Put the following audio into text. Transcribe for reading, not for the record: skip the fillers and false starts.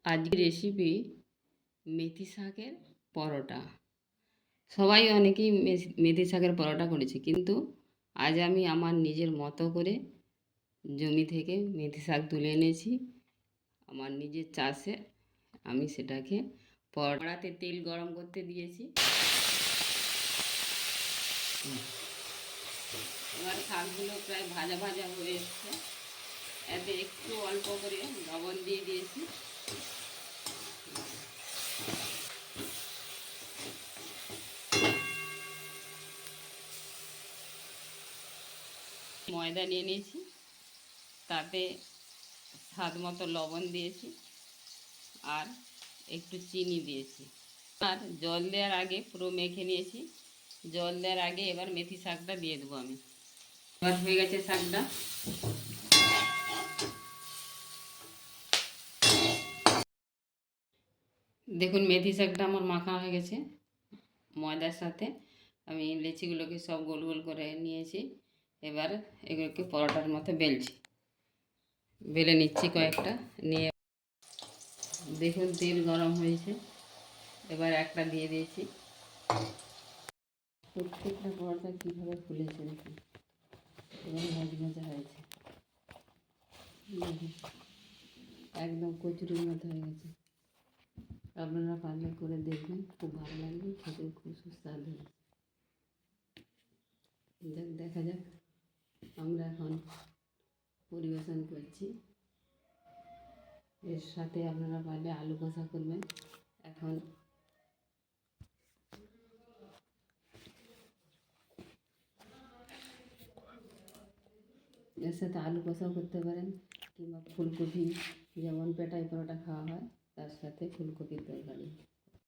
আজকের রেসিপি মেথি শাকের পরোটা। সবাই অনেকেই মেথি শাকের পরোটা করেছে, কিন্তু আজ আমি আমার নিজের মতো করে জমি থেকে মেথি শাক তুলে এনেছি। আমার নিজের চাষে আমি সেটাকে কড়াতে তেল গরম করতে দিয়েছি। এবার শাকগুলো প্রায় ভাজা ভাজা হয়ে এসছে। এতে একটু অল্প করে লবণ দিয়ে দিয়েছি। ময়দা নিয়ে নিয়েছি, তাতে স্বাদ মতো লবণ দিয়েছি আর একটু চিনি দিয়েছি। আর জল দেওয়ার আগে পুরো মেখে নিয়েছি। জল দেওয়ার আগে এবার মেথি শাকটা দিয়ে দেবো আমি। এবার হয়ে গেছে শাকটা। দেখুন মেথি শাকটা আমার মাখা হয়ে গেছে ময়দার সাথে। আমি লেচিগুলোকে সব গোল গোল করে নিয়েছি। এবার এগুলোকে পরোটার মতো বেলে নিচ্ছি কয়েকটা নিয়ে। দেখুন তেল গরম হয়েছে, এবার একটা দিয়ে দিয়েছি। প্রত্যেকটা পরোটা কীভাবে ফুলেছে দেখুন, এবার মজমজা হয়েছে, একদম কচুরির মতো হয়ে গেছে। আপনারা পারলে করে দেখবেন, খুব ভালো লাগবে, খেতেও খুব সুস্বাদু হয়েছে। দেখা যাক, আমরা এখন পরিবেশন করছি। এর সাথে আপনারা পারলে আলু কষা করবেন। এখন এর সাথে আলু কষাও করতে পারেন, কিংবা ফুলকপি, যেমন পেটাই পরোটা খাওয়া হয় তার সাথে ফুলকপির তরকারি।